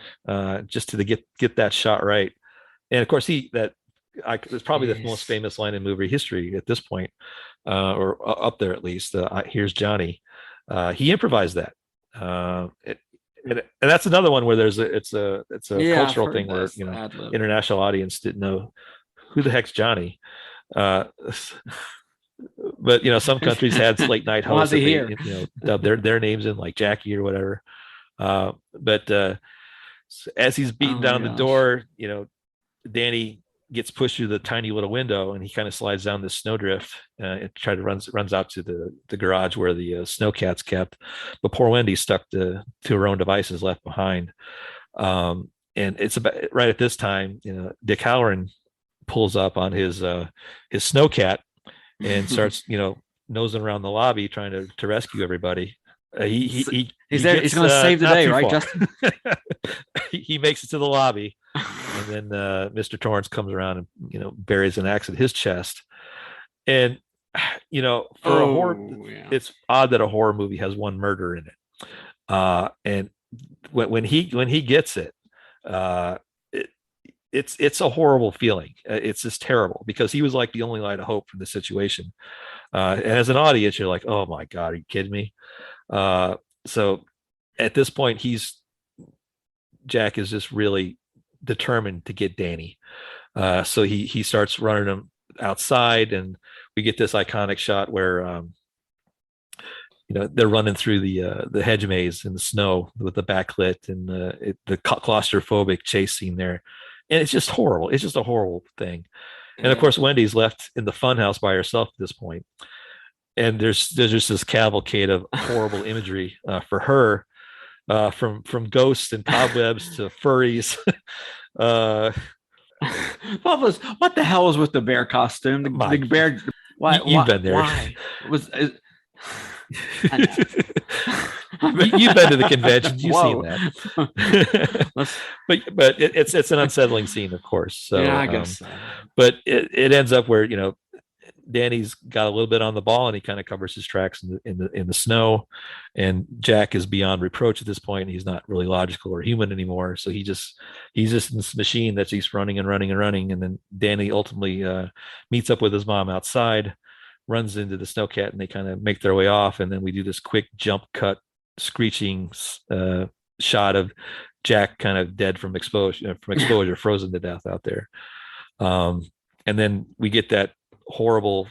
just to get that shot right. And of course, it's probably the most famous line in movie history at this point, or up there at least. "Here's Johnny." He improvised that, and that's another one where it's a cultural thing where international audience didn't know who the heck's Johnny. But some countries had late night hosts that dubbed their names in, like Jackie or whatever. But as he's beating down the door, Danny gets pushed through the tiny little window, and he kind of slides down this snowdrift and runs out to the garage where the snowcat's kept. But poor Wendy's stuck to her own devices, left behind. And it's about right at this time, Dick Halloran pulls up on his snowcat and starts, nosing around the lobby trying to rescue everybody. He's there. He's going to save the day, right, Justin? He makes it to the lobby, and then Mr. Torrance comes around and buries an axe in his chest. And for a horror, it's odd that a horror movie has one murder in it. And when he gets it, it's a horrible feeling. It's just terrible, because he was like the only light of hope from the situation. And as an audience, you're like, oh my God, are you kidding me? So at this point, Jack is just really determined to get Danny. So he starts running him outside, and we get this iconic shot where they're running through the hedge maze in the snow with the backlit and the claustrophobic chase scene there. And it's just horrible. It's just a horrible thing. And of course, Wendy's left in the funhouse by herself at this point. And there's just this cavalcade of horrible imagery for her, from ghosts and cobwebs to furries. What the hell was with the bear costume? The bear. Why? You've been there. Why? You've been to the convention. You've seen that. but it's an unsettling scene, of course. So yeah, I guess. But it ends up where Danny's got a little bit on the ball, and he kind of covers his tracks in the snow. And Jack is beyond reproach at this point. He's not really logical or human anymore. So he's just in this machine that's just running and running and running. And then Danny ultimately meets up with his mom outside, runs into the snowcat, and they kind of make their way off. And then we do this quick jump cut, screeching shot of Jack kind of dead from exposure, frozen to death out there. And then we get that horrible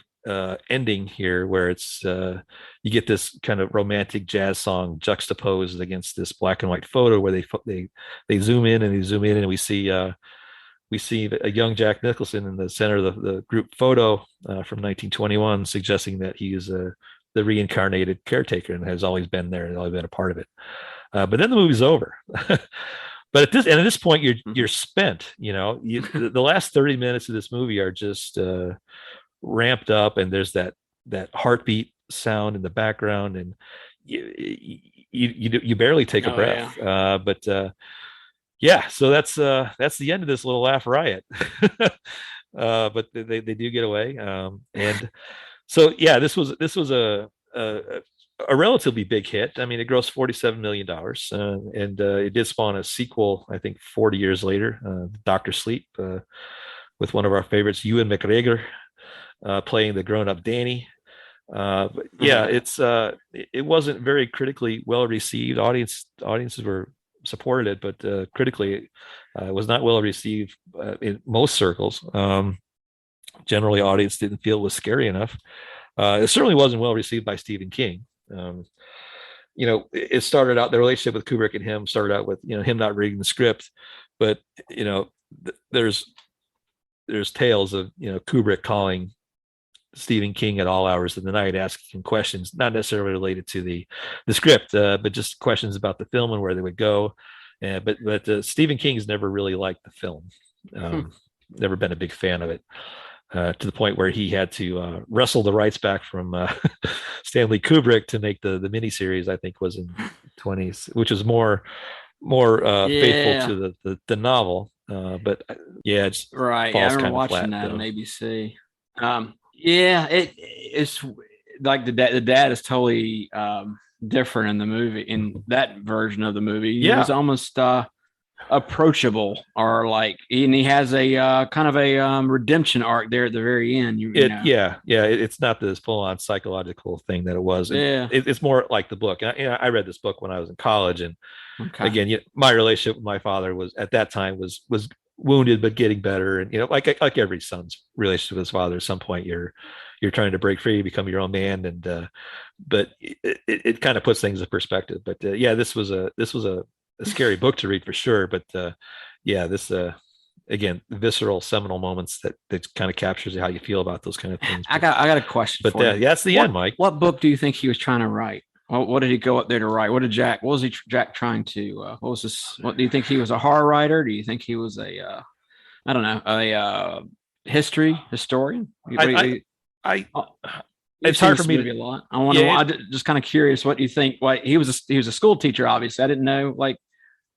ending here where it's you get this kind of romantic jazz song juxtaposed against this black and white photo where they zoom in and we see a young Jack Nicholson in the center of the group photo from 1921, suggesting that he is the reincarnated caretaker and has always been there and always been a part of it. But then the movie's over. But at this point, you're spent. The last 30 minutes of this movie are just ramped up, and there's that heartbeat sound in the background, and you barely take a breath. Yeah. So that's the end of this little laugh riot. But they do get away, and so yeah, this was a relatively big hit. I mean, it grossed $47 million, and it did spawn a sequel, I think, 40 years later, Dr. Sleep, with one of our favorites, Ewan McGregor, playing the grown-up Danny. But yeah, it wasn't very critically well received. Audiences were supported it, but critically, it was not well received in most circles. Generally, audience didn't feel it was scary enough. It certainly wasn't well received by Stephen King. It started out, the relationship with Kubrick and him started out with him not reading the script, but there's tales of Kubrick calling Stephen King at all hours of the night, asking him questions not necessarily related to the script, but just questions about the film and where they would go. But Stephen King's never really liked the film, never been a big fan of it. To the point where he had to wrestle the rights back from Stanley Kubrick to make the miniseries. I think was in 20s, which was more faithful to the novel. But yeah, it's right. Falls I remember watching flat, that on ABC. It's like the dad is totally different in the movie. In that version of the movie, he was almost approachable, or and he has a kind of a redemption arc there at the very end. It's not this full-on psychological thing that it was. It's more like the book. I read this book when I was in college, and again, my relationship with my father was at that time was wounded but getting better, and like every son's relationship with his father, at some point you're trying to break free, become your own man, and but it kind of puts things in perspective. But this was a scary book to read for sure, but this again, visceral, seminal moments that kind of captures how you feel about those kind of things. I got a question, but that's the end, Mike. What book do you think he was trying to write? What did he go up there to write? What was Jack trying to? What was this? What do you think he was, a horror writer? Do you think he was a historian? It's hard for me to a lot. I'm just kind of curious. What do you think? Why he was a school teacher? Obviously, I didn't know.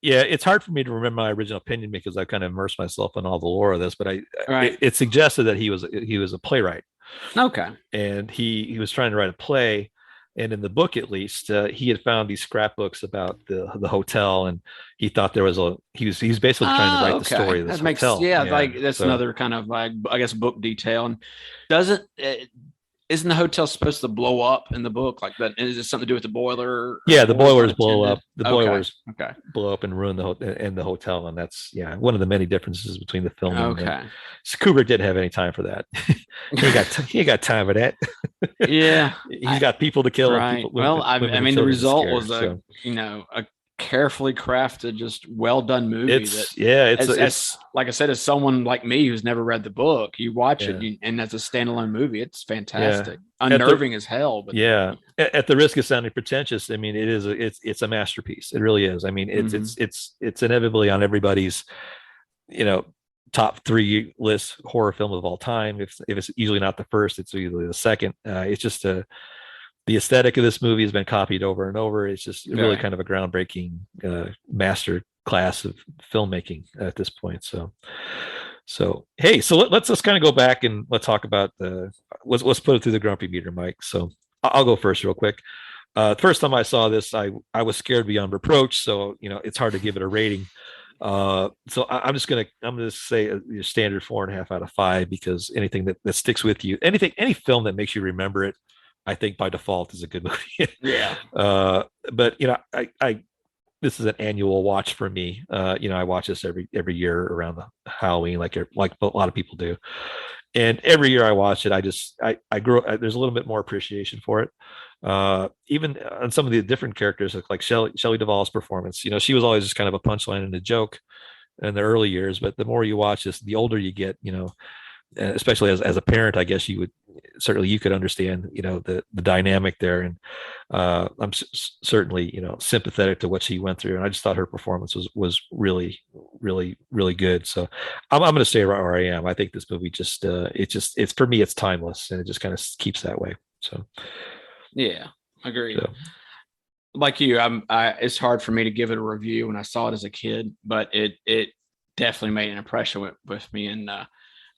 It's hard for me to remember my original opinion because I kind of immersed myself in all the lore of this. But it suggested that he was a playwright. Okay, and he was trying to write a play. And in the book, at least, he had found these scrapbooks about the hotel, and he thought there was he was basically trying to write the story of this hotel. That's another kind of I guess book detail. And isn't the hotel supposed to blow up in the book like that? Is it something to do with the boiler? Yeah, the boilers blow up. The boilers blow up and ruin the hotel, and that's one of the many differences between the film. And so Kubrick didn't have any time for that. he ain't got time for that. He's got people to kill. Right. I mean, the result was a carefully crafted, just well done movie. It's like I said, as someone like me who's never read the book, you watch it, and as a standalone movie, it's fantastic, unnerving as hell. But at the risk of sounding pretentious, I mean, it's a masterpiece. It really is. I mean, it's inevitably on everybody's top 3 list horror film of all time. If it's usually not the first, it's usually the second. It's just the aesthetic of this movie has been copied over and over. It's just really kind of a groundbreaking master class of filmmaking at this point. So So hey, so let's kind of go back and let's talk about let's put it through the grumpy meter, Mike. So I'll go first real quick. First time I saw this, I was scared beyond reproach. So it's hard to give it a rating. So I'm just gonna say your standard 4.5 out of 5, because anything that sticks with you, any film that makes you remember it, I think by default is a good movie. Yeah. But I this is an annual watch for me. I watch this every year around the Halloween, like a lot of people do. And every year I watch it, I grew. There's a little bit more appreciation for it. Even on some of the different characters, like Shelly Duvall's performance. She was always just kind of a punchline and a joke in the early years, but the more you watch this, the older you get, especially as a parent, I guess you could understand, the dynamic there. And I'm certainly, sympathetic to what she went through. And I just thought her performance was really, really, really good. So I'm going to stay right where I am. I think this movie it's for me, it's timeless, and it just kind of keeps that way. So. Yeah, agreed. So. Like you, it's hard for me to give it a review when I saw it as a kid, but it definitely made an impression with me. And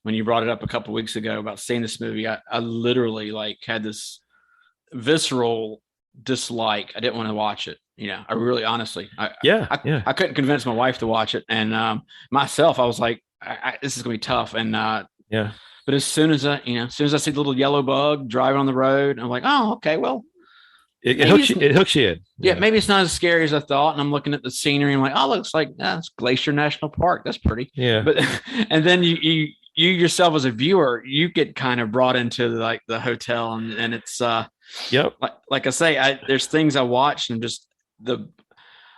when you brought it up a couple of weeks ago about seeing this movie, I literally had this visceral dislike. I didn't want to watch it. I really, honestly, I couldn't convince my wife to watch it, and myself, I was like, this is gonna be tough. And yeah. But as soon as I see the little yellow bug driving on the road, I'm like, oh, okay, well, it hooks you in. Yeah, maybe it's not as scary as I thought. And I'm looking at the scenery, and I'm like, oh, looks like it's Glacier National Park. That's pretty. Yeah. But and then you yourself as a viewer, you get kind of brought into the hotel, and it's yep. Like I say, there's things I watch, and just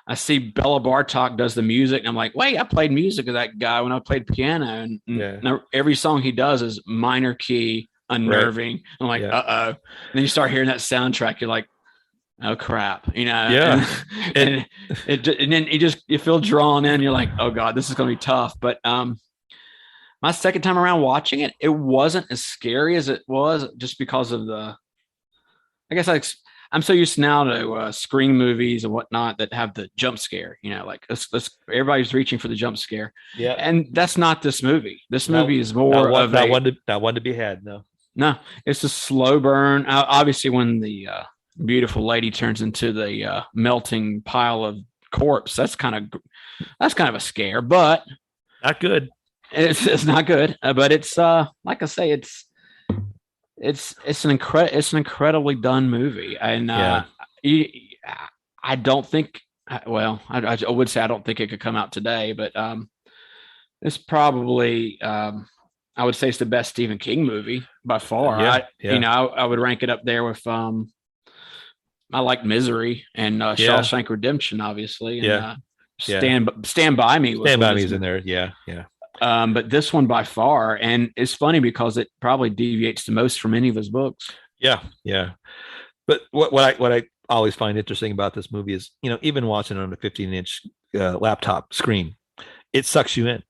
I see Bella Bartok does the music, and I'm like, wait, I played music of that guy when I played piano, and every song he does is minor key, unnerving. Right. I'm like, uh-oh. And then you start hearing that soundtrack, you're like, oh crap, Yeah. And then you feel drawn in, you're like, oh God, this is going to be tough. But my second time around watching it, it wasn't as scary as it was, just because of I guess I'm so used now to Scream movies and whatnot that have the jump scare, like everybody's reaching for the jump scare. Yeah. And that's not this movie. This movie is more not one to be had. No, it's a slow burn. Obviously when the beautiful lady turns into the melting pile of corpse, that's kind of a scare, but not good. It's not good, but it's like I say, it's an incredibly done movie. And I don't think, well, I would say I don't think it could come out today, but it's probably I would say it's the best Stephen King movie by far. I would rank it up there with I like Misery and Shawshank Redemption, obviously. And, Stand By Me. Stand By Me is in there. Yeah. But this one by far, and it's funny because it probably deviates the most from any of his books. Yeah. But what I always find interesting about this movie is, even watching it on a 15-inch laptop screen, it sucks you in.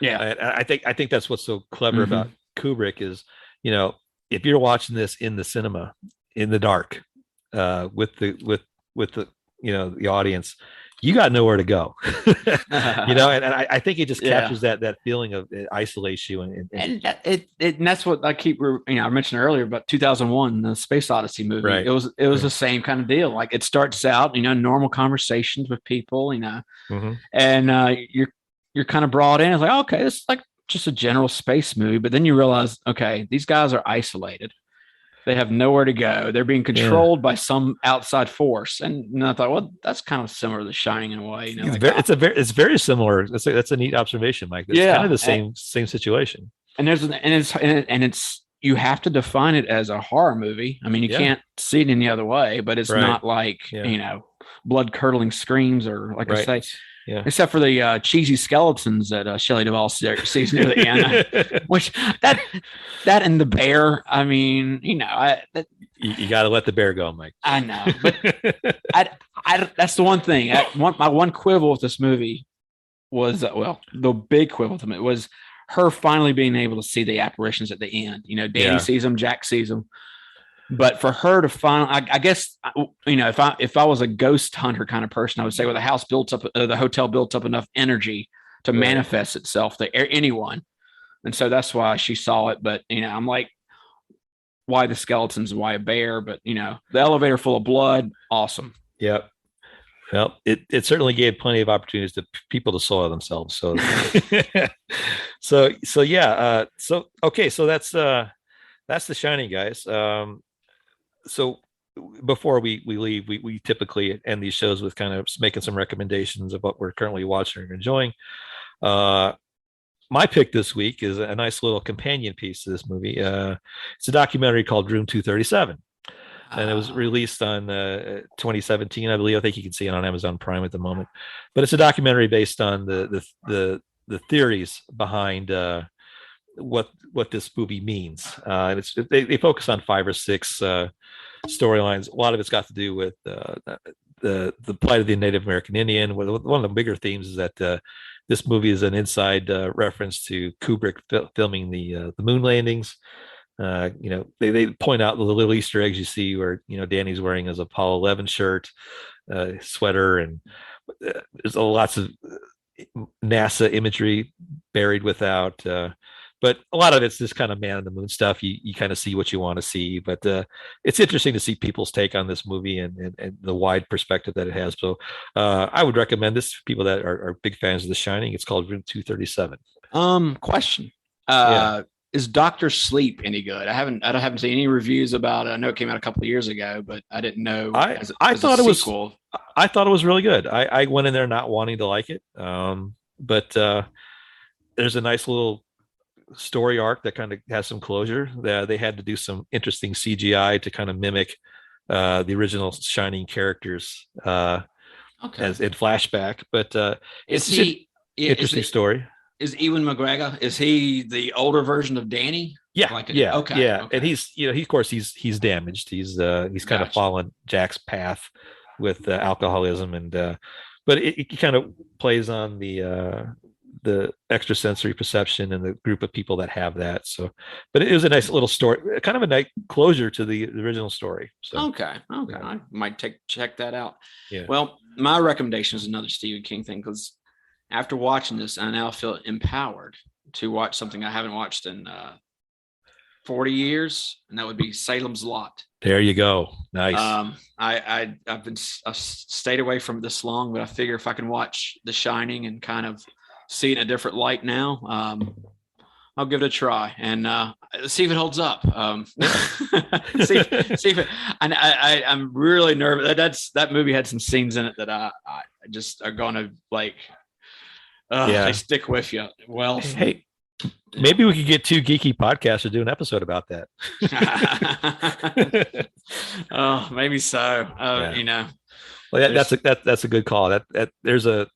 Yeah. And I think that's what's so clever about Kubrick is, if you're watching this in the cinema in the dark, with the the audience, you got nowhere to go. And I think it just captures that feeling of it isolates you, and that's what I keep I mentioned earlier about 2001, the Space Odyssey movie. Right. It was the same kind of deal. Like, it starts out normal conversations with people, and you're kind of brought in. It's like, okay, this is like just a general space movie, but then you realize, okay, these guys are isolated. They have nowhere to go. They're being controlled by some outside force. And I thought, well, that's kind of similar to The Shining in a way. It's very similar. That's a neat observation, Mike. It's kind of the same situation. And it's you have to define it as a horror movie. I mean, you can't see it any other way. But it's not like blood curdling screams or I say. Yeah. Except for the cheesy skeletons that Shelley Duvall sees near the end, which that and the bear. I mean, you got to let the bear go, Mike. I know, but I that's the one thing. My one quibble with this movie was the big quibble to me was her finally being able to see the apparitions at the end. Danny sees them, Jack sees them. But for her to I guess, if I was a ghost hunter kind of person, I would say, the hotel built up enough energy to manifest itself to anyone. And so that's why she saw it. But, I'm like, why the skeletons and why a bear? But, the elevator full of blood, awesome. Yep. Well, it certainly gave plenty of opportunities to people to soil themselves. So, so yeah. Okay. So that's The Shining, guys. So before we leave, we typically end these shows with kind of making some recommendations of what we're currently watching or enjoying. My pick this week is a nice little companion piece to this movie. It's a documentary called Room 237. And it was released on 2017, I believe. I think you can see it on Amazon Prime at the moment. But it's a documentary based on the theories behind what this movie means. And they focus on 5 or 6 storylines. A lot of it's got to do with the plight of the Native American Indian. One of the bigger themes is that this movie is an inside reference to Kubrick filming the moon landings. They point out the little Easter eggs you see where Danny's wearing his Apollo 11 shirt, sweater, and there's lots of NASA imagery buried without. But a lot of it's this kind of man on the moon stuff. You kind of see what you want to see, but it's interesting to see people's take on this movie and the wide perspective that it has. So I would recommend this for people that are big fans of The Shining. It's called Room 237. Question. Yeah. Is Doctor Sleep any good? I haven't seen any reviews about it. I know it came out a couple of years ago, but I didn't know. I thought it was really good. I went in there not wanting to like it, but there's a nice little story arc that kind of has some closure. They had to do some interesting CGI to kind of mimic the original Shining characters as in flashback. But interesting story. Is Ewan McGregor? Is he the older version of Danny? Yeah, Okay. And he's of course he's damaged. He's kind of fallen Jack's path with alcoholism, and but it kind of plays on the extrasensory perception and the group of people that have that. So, but it was a nice little story, kind of a nice closure to the original story. So okay, I might check that out. Yeah. Well, my recommendation is another Stephen King thing, because after watching this, I now feel empowered to watch something I haven't watched in 40 years, and that would be Salem's Lot. There you go. Nice. I've stayed away from it this long, but I figure if I can watch The Shining and kind of see it in a different light now, I'll give it a try and see if it holds up. See if it. And I'm really nervous. That movie had some scenes in it that I just are gonna like. They stick with you. Well, hey, maybe we could get 2 geeky podcasts to do an episode about that. Oh, maybe so. Well, that's a good call. That there's a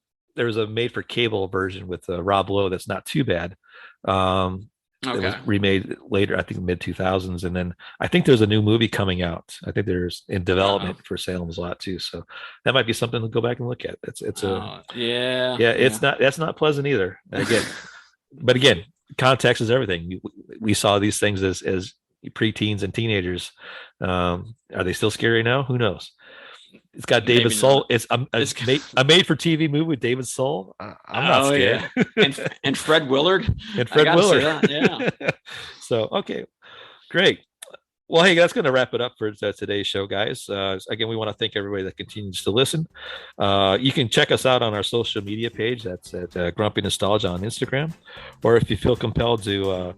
made for cable version with Rob Lowe that's not too bad. It was remade later, I think mid 2000s, and then I think there's a new movie coming out. I think there's in development for Salem's Lot too, so that might be something to go back and look at. It's that's not pleasant either. But again, context is everything. We saw these things as preteens and teenagers. Are they still scary now? Who knows? It's got David Soul. It's a made-for-TV movie with David Soul. I'm not scared. Yeah. and Fred Willard. Yeah. So, okay, great. Well, hey, that's going to wrap it up for today's show, guys. Again, we want to thank everybody that continues to listen. You can check us out on our social media page. That's at Grumpy Nostalgia on Instagram. Or if you feel compelled to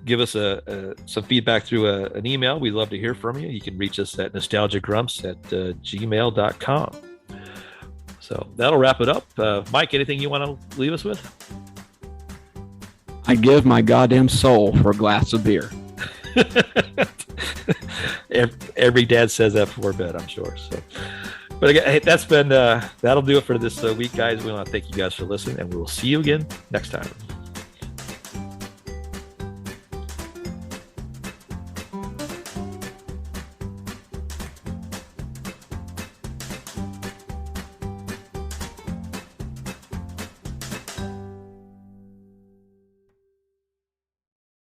give us some feedback through an email, we'd love to hear from you. You can reach us at nostalgiagrumps@gmail.com. So that'll wrap it up. Mike, anything you want to leave us with? I'd give my goddamn soul for a glass of beer. Every dad says that before bed, I'm sure. So, but again, hey, that'll do it for this week, guys. We want to thank you guys for listening, and we will see you again next time.